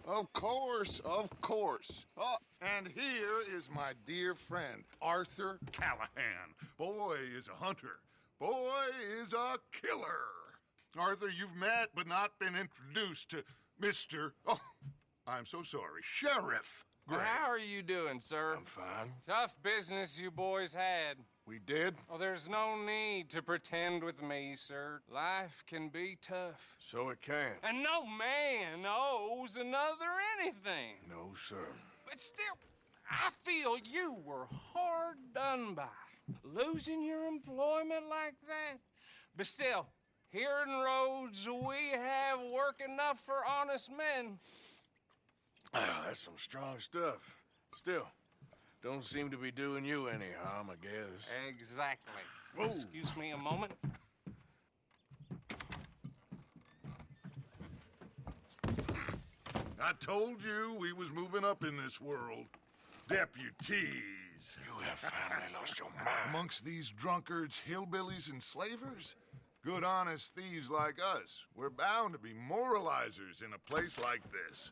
Of course, of course. Oh, and here is my dear friend, Arthur Callahan. Boy is a hunter. Boy is a killer. Arthur, you've met but not been introduced to Mr. Oh, I'm so sorry, Sheriff Gray. How are you doing, sir? I'm fine. Tough business you boys had. We did? Oh, there's no need to pretend with me, sir. Life can be tough. So it can. And no man owes another anything. No, sir. But still, I feel you were hard done by. Losing your employment like that. But still, here in Rhodes, we have work enough for honest men. Ah, that's some strong stuff. Still, don't seem to be doing you any harm, I guess. Exactly. Whoa. Excuse me a moment. I told you we was moving up in this world. Deputies. You have finally lost your mind. Amongst these drunkards, hillbillies, and slavers? Good, honest thieves like us. We're bound to be moralizers in a place like this.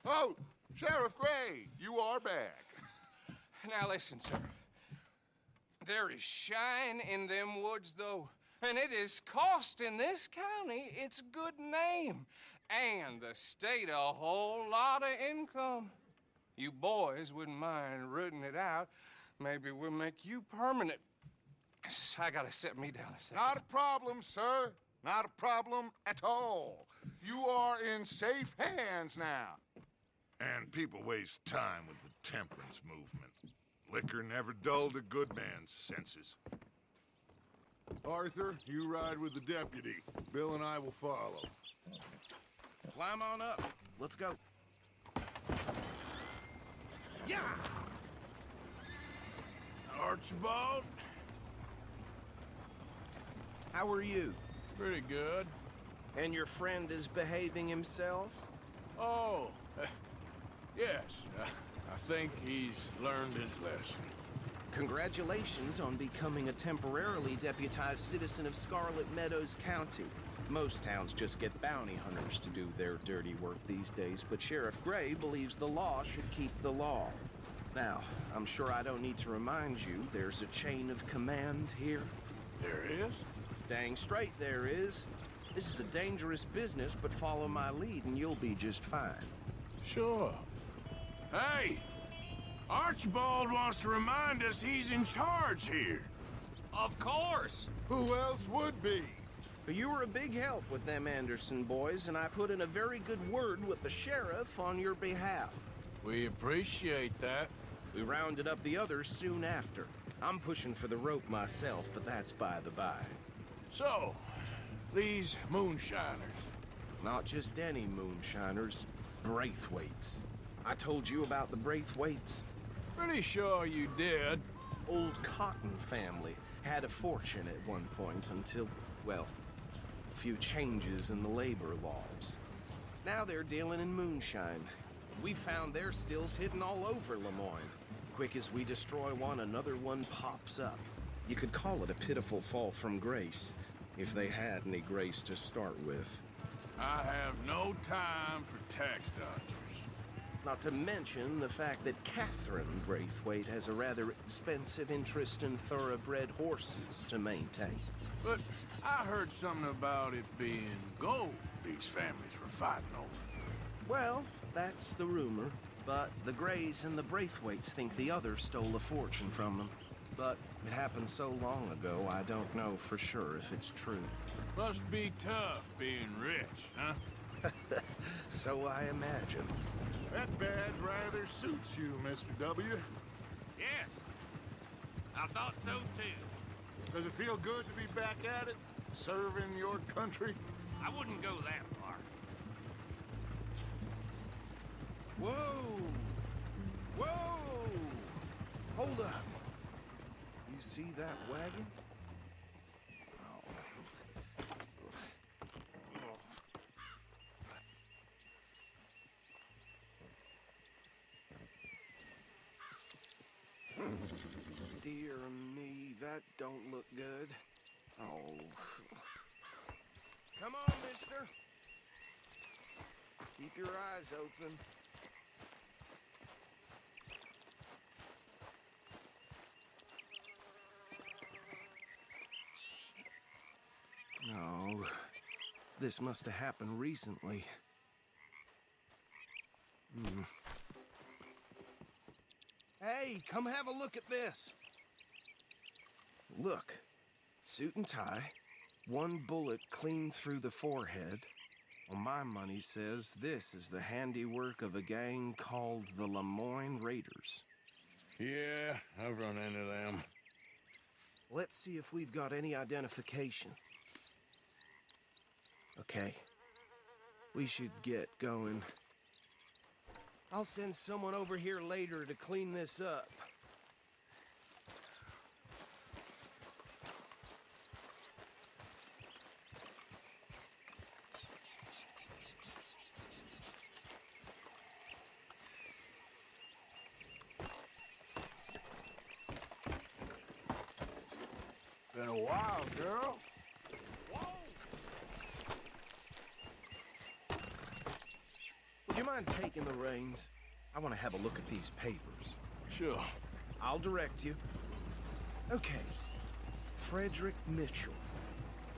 Oh, Sheriff Gray, you are back. Now listen, sir. There is shine in them woods, though, and it is costing this county its good name and the state a whole lot of income. You boys wouldn't mind rooting it out. Maybe we'll make you permanent. I gotta sit me down a second. Not a problem, sir. Not a problem at all. You are in safe hands now. And people waste time with the temperance movement. Liquor never dulled a good man's senses. Arthur, you ride with the deputy. Bill and I will follow. Climb on up. Let's go. Yeah! Archibald? How are you? Pretty good. And your friend is behaving himself? Oh, yes. I think he's learned his lesson. Congratulations on becoming a temporarily deputized citizen of Scarlet Meadows County. Most towns just get bounty hunters to do their dirty work these days, but Sheriff Gray believes the law should keep the law. Now, I'm sure I don't need to remind you there's a chain of command here. There is? Dang straight there is. This is a dangerous business, but follow my lead and you'll be just fine. Sure. Hey! Archibald wants to remind us he's in charge here. Of course. Who else would be? You were a big help with them Anderson boys, and I put in a very good word with the sheriff on your behalf. We appreciate that. We rounded up the others soon after. I'm pushing for the rope myself, but that's by the by. So, these moonshiners. Not just any moonshiners, Braithwaites. I told you about the Braithwaites. Pretty sure you did. Old Cotton family had a fortune at one point until, well, a few changes in the labor laws. Now they're dealing in moonshine. We found their stills hidden all over Lemoyne. Quick as we destroy one, another one pops up. You could call it a pitiful fall from grace, if they had any grace to start with. I have no time for tax dodgers. Not to mention the fact that Catherine Braithwaite has a rather expensive interest in thoroughbred horses to maintain. But I heard something about it being gold these families were fighting over. Well, that's the rumor. But the Grays and the Braithwaites think the other stole a fortune from them. But it happened so long ago, I don't know for sure if it's true. Must be tough being rich, huh? So I imagine. That badge rather suits you, Mr. W. Yes. I thought so, too. Does it feel good to be back at it? Serving your country? I wouldn't go that far. Whoa! Whoa! Hold up. You see that wagon? Dear me, that don't look good. Oh. Come on, mister. Keep your eyes open. This must have happened recently. Hey, come have a look at this. Look, suit and tie, one bullet clean through the forehead. Well, my money says this is the handiwork of a gang called the Lemoyne Raiders. Yeah, I've run into them. Let's see if we've got any identification. Okay, we should get going. I'll send someone over here later to clean this up. Been a while, girl. Would you mind taking the reins? I want to have a look at these papers. Sure. I'll direct you. Okay. Frederick Mitchell,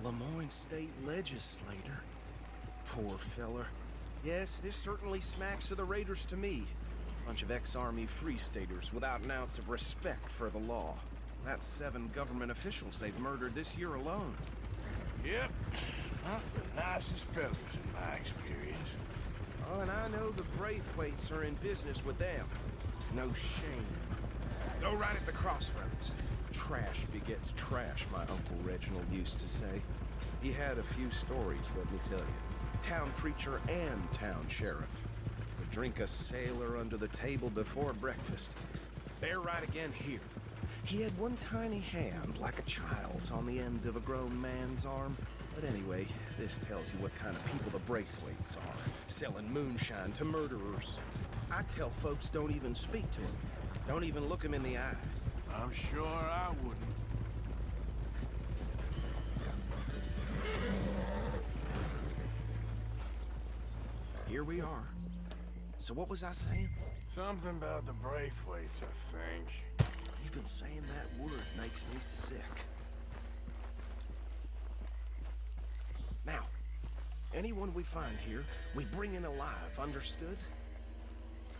Lemoyne State Legislator. Poor feller. Yes, this certainly smacks of the Raiders to me. Bunch of ex-Army Free Staters without an ounce of respect for the law. That's 7 government officials they've murdered this year alone. Yep. Not the nicest fellas in my experience. Oh, and I know the Braithwaites are in business with them. No shame. Go right at the crossroads. Trash begets trash, my Uncle Reginald used to say. He had a few stories, let me tell you. Town preacher and town sheriff. Would drink a sailor under the table before breakfast. They're right again here. He had one tiny hand, like a child's, on the end of a grown man's arm. But anyway, this tells you what kind of people the Braithwaites are. Selling moonshine to murderers. I tell folks don't even speak to them. Don't even look them in the eye. I'm sure I wouldn't. Here we are. So what was I saying? Something about the Braithwaites, I think. Even saying that word makes me sick. Now, anyone we find here, we bring in alive, understood?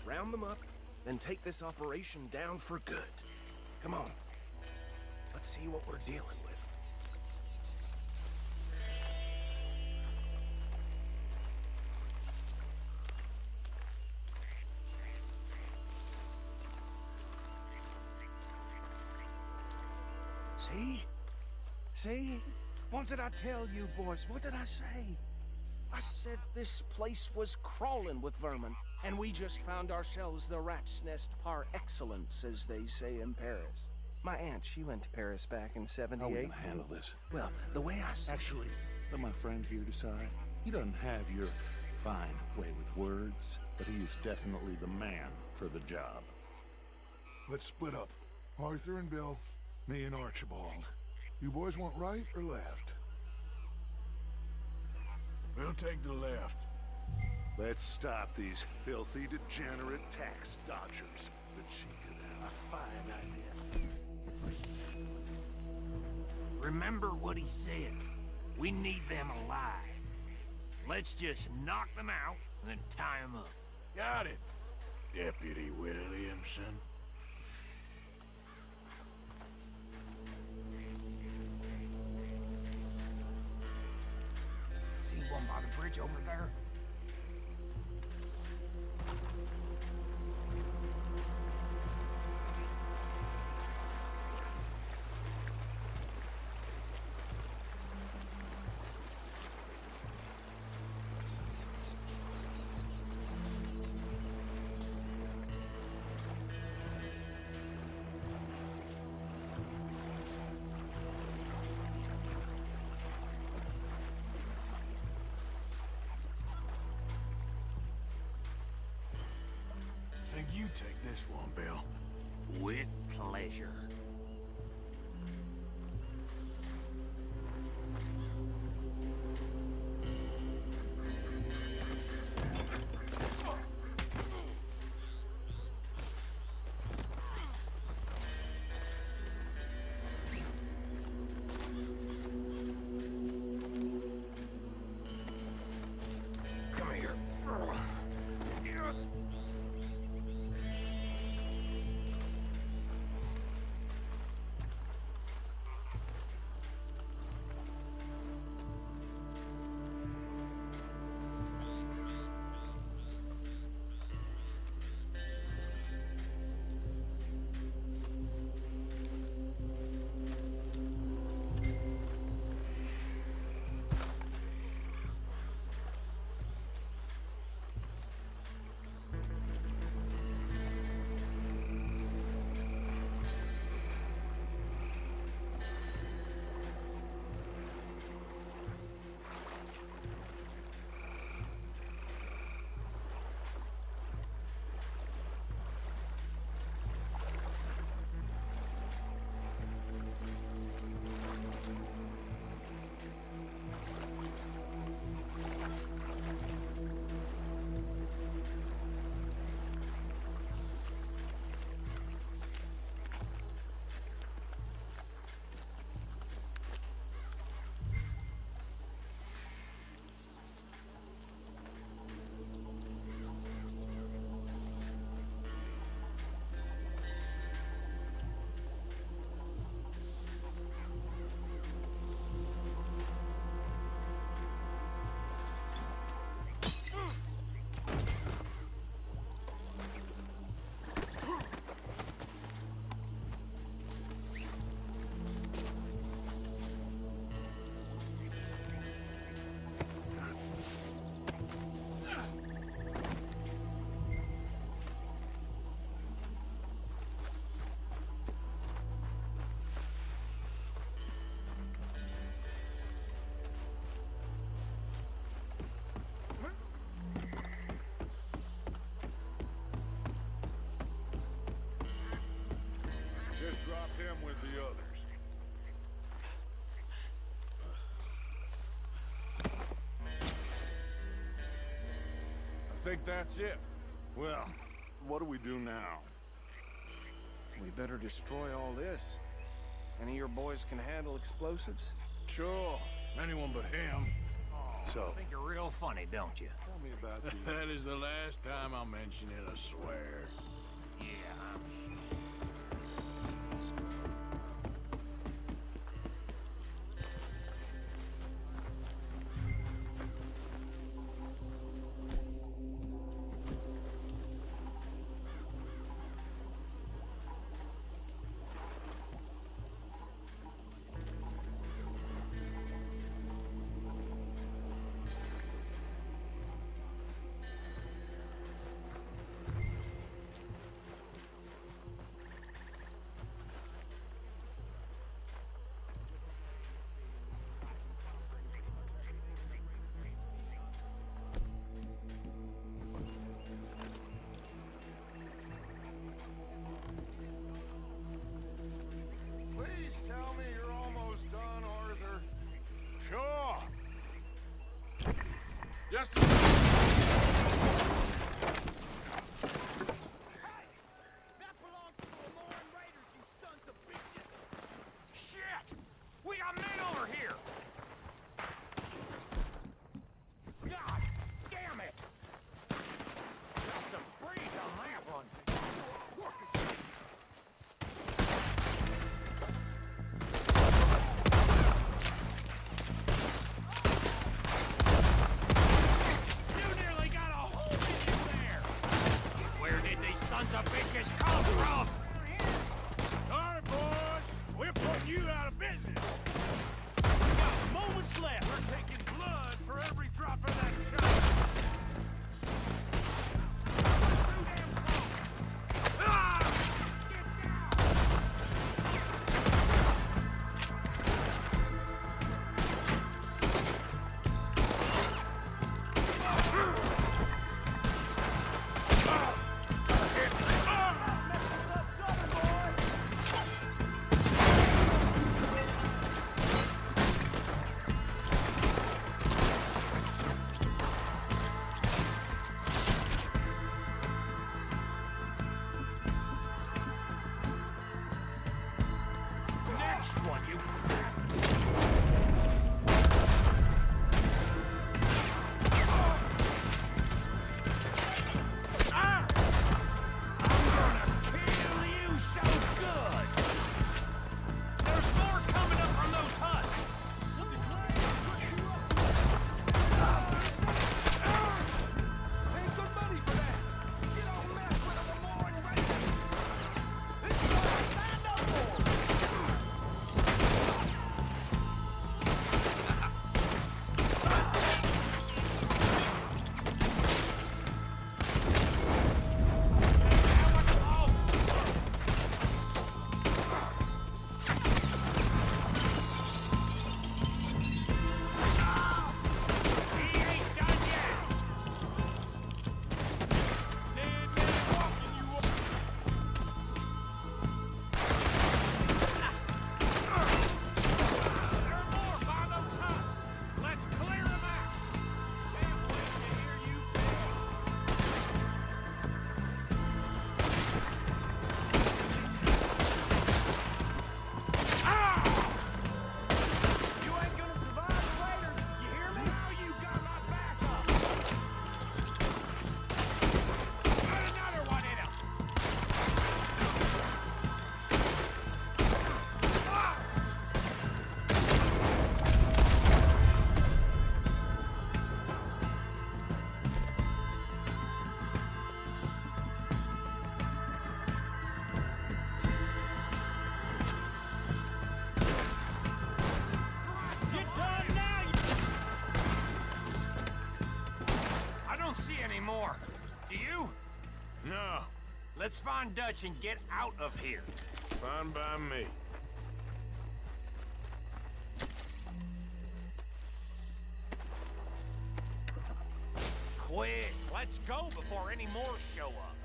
Round them up, then take this operation down for good. Come on. Let's see what we're dealing with. See? See? What did I tell you, boys? What did I say? I said this place was crawling with vermin, and we just found ourselves the rat's nest par excellence, as they say in Paris. My aunt, she went to Paris back in '78. How are we gonna handle this? Well, the way I see Actually, let my friend here decide. He doesn't have your fine way with words, but he is definitely the man for the job. Let's split up. Arthur and Bill, me and Archibald. You boys want right or left? We'll take the left. Let's stop these filthy, degenerate tax dodgers. But she could have a fine idea. Remember what he said. We need them alive. Let's just knock them out and then tie them up. Got it, Deputy Williamson. See one by the bridge over there? Think you take this one, Bill. With pleasure. think that's it. Well, what do we do now? We better destroy all this. Any of your boys can handle explosives? Sure, anyone but him. So, Think you're real funny, don't you? tell me about the... That is the last time I'll mention it, I swear. Yeah, I'm Please tell me you're almost done, Arthur. Sure. Just That belongs to the Lamorne Raiders, you sons of bitches! Shit! We got men over here! God damn it! Got some breeze on that one. You nearly got a hole in you there! Where did these sons of bitches come from? sorry, boys. We're putting you out of business. Moments left! We're taking blood for every drop of that shot. Next one, you I'm gonna kill you so good! There's more coming up from those huts! Ain't good money for that. You don't mess with the Lamorne Raiders. This is what I signed up for. He ain't done yet! There are more by those huts! Let's clear them out! Can't wait to hear you beg! You ain't gonna survive the Raiders, you hear me? Now you got my backup! Put another one in him! You done now? I don't see any more. Do you? No, Let's find Dutch and get out of here. fine by me. Quick, let's go before any more show up.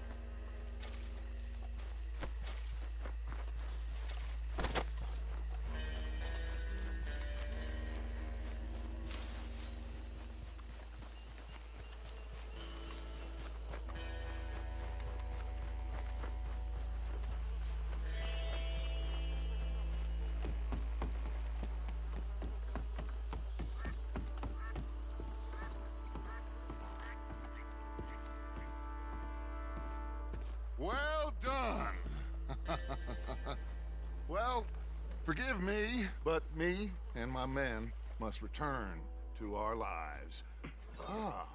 forgive me, but me and my men must return to our lives. Ah.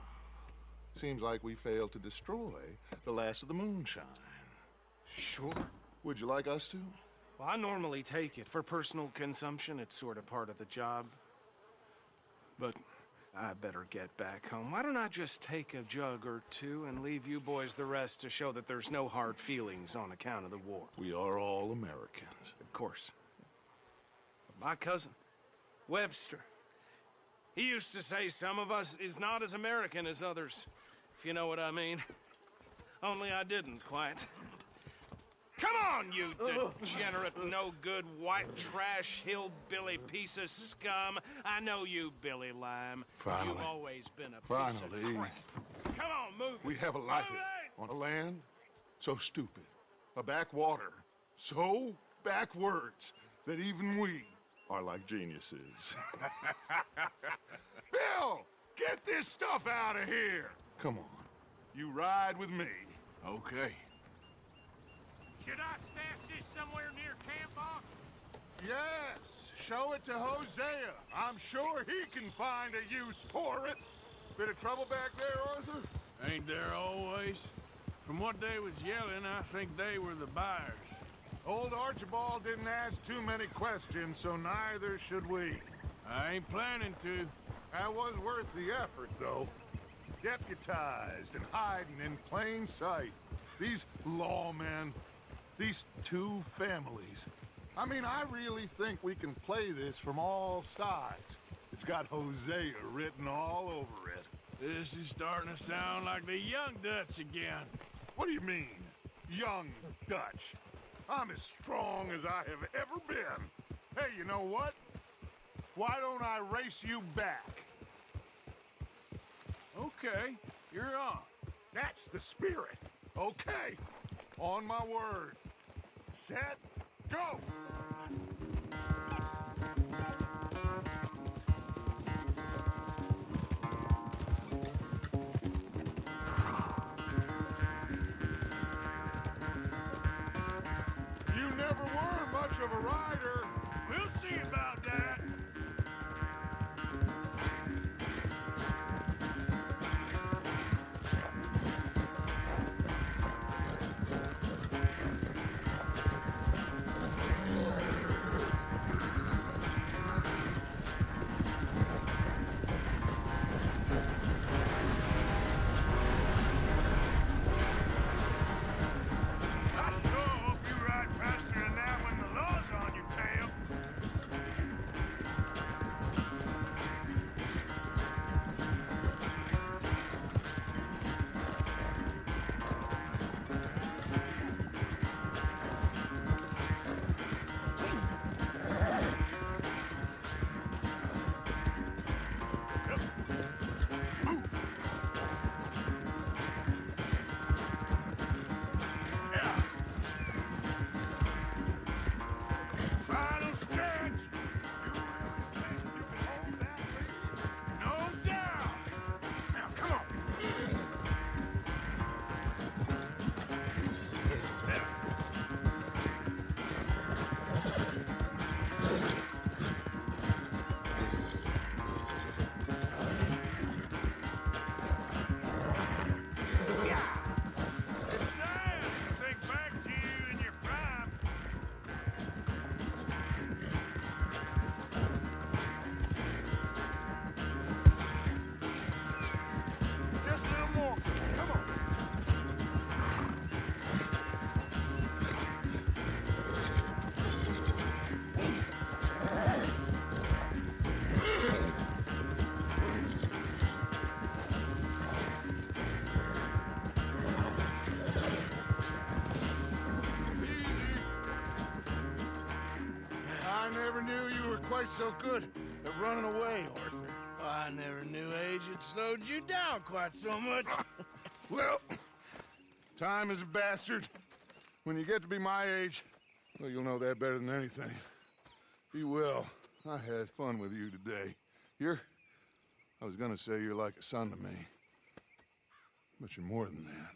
Seems like we failed to destroy the last of the moonshine. Sure. Would you like us to? Well, I normally take it. For personal consumption, it's sort of part of the job. But I better get back home. Why don't I just take a jug or two and leave you boys the rest to show that there's no hard feelings on account of the war? We are all Americans. Of course. But my cousin, Webster, he used to say some of us is not as American as others, if you know what I mean. Only I didn't quite. Come on, you degenerate, no-good, white trash, hillbilly piece of scum. I know you, Billy Lime. Finally. You've always been a piece Finally. of crap. Come on, move it. We have a life Move it! on a land so stupid, a backwater so backwards that even we are like geniuses. Bill, get this stuff out of here. Come on, you ride with me. Okay. Should I stash this somewhere near camp, boss? Yes, show it to Hosea. I'm sure he can find a use for it. Bit of trouble back there, Arthur? Ain't there always? From what they was yelling, I think they were the buyers. Old Archibald didn't ask too many questions, so neither should we. I ain't planning to. That was worth the effort, though. Deputized and hiding in plain sight. These lawmen, these two families. I mean, I really think we can play this from all sides. It's got Hosea written all over it. This is starting to sound like the Young Dutch again. What do you mean, young Dutch? I'm as strong as I have ever been. Hey, you know what? Why don't I race you back? Okay, you're on. That's the spirit. Okay, on my word. Set, go! You never were much of a rider. We'll see about that. I sure hope you ride faster than that when the law's on your tail. Yeah. Final stretch. You really think you can hold that lead? No doubt. Now, come on. It's sad to think back to you in your prime. Just a little more. Come on. I never knew you were quite so good at running away, Arthur. I never knew age had slowed you down quite so much. Well, time is a bastard. When you get to be my age, well, you'll know that better than anything. Be well. I had fun with you today. I was gonna say you're like a son to me. But you're more than that.